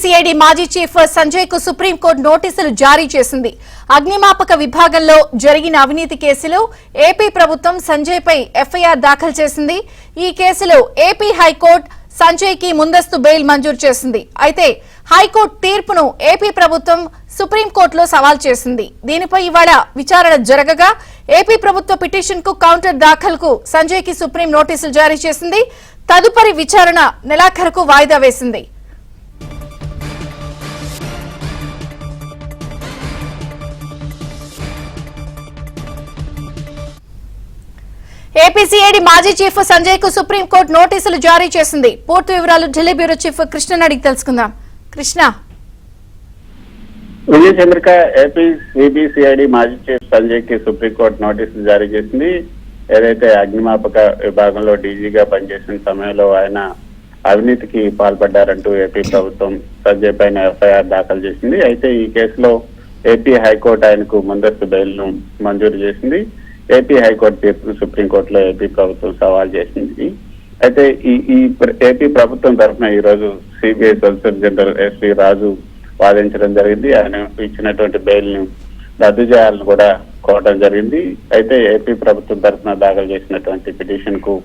CID మాజీ chief Sanjay కు supreme court నోటీసులు జారీ చేసింది. అగ్నిమాపక విభాగంలో జరిగిన అవినీతి కేసులో ఏపీ ప్రభుత్వం సంజయ్ పై ఎఫ్ఐఆర్ దాఖలు చేసింది. ఈ కేసులో ఏపీ హైకోర్టు సంజయ్ కి ముందస్తు బెయిల్ మంజూరు చేసింది. అయితే హైకోర్టు తీర్పును ఏపీ ప్రభుత్వం సుప్రీంకోర్టులో సవాల్ చేసింది. దీనిపై ఇవాళ విచారణ జరగగా ఏపీ ప్రభుత్వ పిటిషన్ కు కౌంటర్ దాఖలుకు సంజయ్ కి సుప్రీం నోటీసులు జారీ చేసింది. తదుపరి విచారణ నెలాఖరుకు వాయిదా వేసింది. ఏపీసీఐడి మాజీ చీఫ్ సంజయ్ కు సుప్రీంకోర్టు నోటీసులు జారీ చేసింది. పూర్తి వివరాలు ఢిల్లీ బ్యూరో చీఫ్ కృష్ణ అడిగి తెలుసుకుందాం. కృష్ణ, విజయ చంద్రిక, ఏపీ సిబిసిఐడి మాజీ చీఫ్ సంజయ్ కి సుప్రీంకోర్టు నోటీసులు జారీ చేసింది. ఏదైతే అగ్నిమాపక విభాగంలో డీజీగా పనిచేసిన సమయంలో ఆయన అవినీతికి పాల్పడ్డారంటూ ఏపీ ప్రభుత్వం సంజయ్ పైన ఎఫ్ఐఆర్ దాఖలు చేసింది. అయితే ఈ కేసులో ఏపీ హైకోర్టు ఆయనకు ముందస్తు బెయిల్ ను మంజూరు చేసింది. ఏపీ హైకోర్టు తీర్పును సుప్రీంకోర్టులో ఏపీ ప్రభుత్వం సవాల్ చేసింది. అయితే ఈ ఏపీ ప్రభుత్వం తరఫున ఈ రోజు సిబిఐ సొలిసిటర్ జనరల్ ఎస్వి రాజు వాదించడం జరిగింది. ఆయన ఇచ్చినటువంటి బెయిల్ ను రద్దు చేయాలని కూడా కోరడం జరిగింది. అయితే ఏపీ ప్రభుత్వం తరఫున దాఖలు చేసినటువంటి పిటిషన్ కు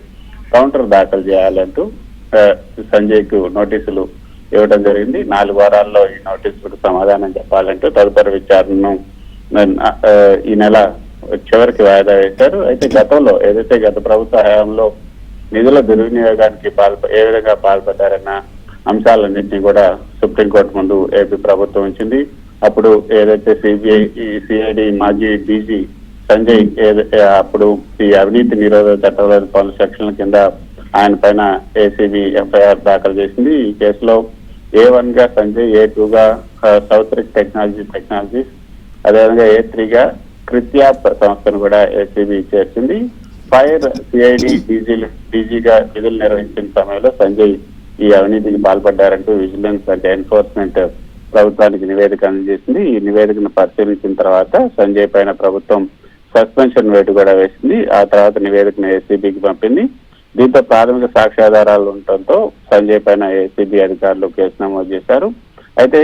కౌంటర్ దాఖలు చేయాలంటూ సంజయ్ కు నోటీసులు ఇవ్వడం జరిగింది. 4 వారాల్లో ఈ నోటీసులకు సమాధానం చెప్పాలంటూ తదుపరి విచారణను ఈ నెల చివరికి వాయిదా వేశారు. అయితే గతంలో ఏదైతే గత ప్రభుత్వ హయాంలో నిధుల దుర్వినియోగానికి ఏ విధంగా పాల్పడ్డారన్న అంశాలన్నింటినీ కూడా సుప్రీంకోర్టు ముందు ఏపీ ప్రభుత్వం ఉంచింది. అప్పుడు ఏదైతే సిఐడి మాజీ డీజీ సంజయ్ అప్పుడు ఈ అవినీతి నిరోధక చట్టంలోని పలు సెక్షన్ల కింద ఆయన పైన ఏసీబీ ఎఫ్ఐఆర్ దాఖలు చేసింది. ఈ కేసులో A1 గా సంజయ్, A2 గా సౌత్రిక్ టెక్నాలజీస్, అదేవిధంగా A3 గా క్రిత్యాప్ సంస్థను కూడా ఏసీబీ చేర్చింది. ఫైర్ సిఐడి డీజీగా విధులు నిర్వహించిన సమయంలో సంజయ్ ఈ అవినీతికి పాల్పడ్డారంటూ విజిలెన్స్ అంటే ఎన్ఫోర్స్మెంట్ ప్రభుత్వానికి నివేదిక అందజేసింది. ఈ నివేదికను పరిశీలించిన తర్వాత సంజయ్ పైన ప్రభుత్వం సస్పెన్షన్ వేటు కూడా వేసింది. ఆ తర్వాత నివేదికను ఏసీబీకి పంపింది. దీంతో ప్రాథమిక సాక్ష్యాధారాలు ఉండటంతో సంజయ్ పైన ఏసీబీ అధికారులు కేసు నమోదు చేశారు. అయితే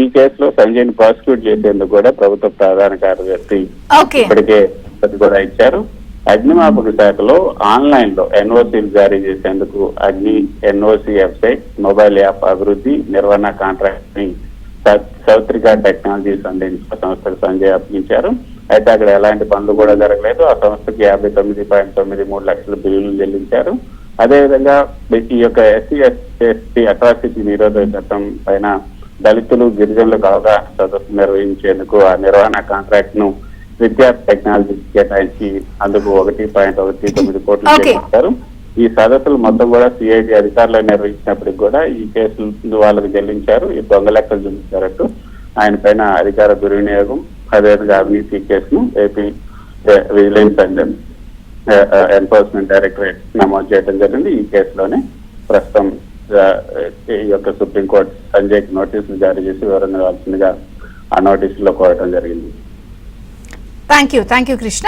ఈ కేసులో సంజయ్ ని ప్రాసిక్యూట్ చేసేందుకు కూడా ప్రభుత్వ ప్రధాన కార్యదర్శి ఇప్పటికే కూడా ఇచ్చారు. అగ్నిమాపక శాఖలో ఆన్లైన్ లో ఎన్ఓసీలు జారీ చేసేందుకు అగ్ని ఎన్ఓసీ వెబ్సైట్, మొబైల్ యాప్ అభివృద్ధి నిర్వహణ కాంట్రాక్ట్ ని సౌత్రిక టెక్నాలజీస్ అందించిన సంస్థకు సంజయ్ అప్పగించారు. అయితే అక్కడ ఎలాంటి పనులు కూడా జరగలేదు. ఆ సంస్థకి 59.93 లక్షల బిల్లులు చెల్లించారు. అదేవిధంగా ఈ యొక్క SC/ST అట్రాసిటీ నిరోధక చట్టం పైన దళితులు, గిరిజనులకు అవగాహన సదస్సు నిర్వహించేందుకు ఆ నిర్వహణ కాంట్రాక్ట్ ను విద్యార్థి టెక్నాలజీ కేటాయించి అందుకు 1.19 కోట్లు చెల్లించారు. ఈ సదస్సులు మొత్తం కూడా సిఐడి అధికారులు నిర్వహించినప్పటికి కూడా ఈ కేసులు వాళ్ళకు చెల్లించారు. ఈ దొంగ లెక్కలు చెల్లించారంటూ ఆయన పైన అధికార దుర్వినియోగం, అదేవిధంగా అవినీతి కేసును AP vigilance and enforcement directorate నమోదు చేయడం జరిగింది. ఈ కేసులోనే ప్రస్తుతం ఈ యొక్క సుప్రీంకోర్టు సంజయ్ కి నోటీసులు జారీ చేసి వివరణ ఇవ్వాల్సిందిగా ఆ నోటీసులో కోరటం జరిగింది. Thank you Krishna.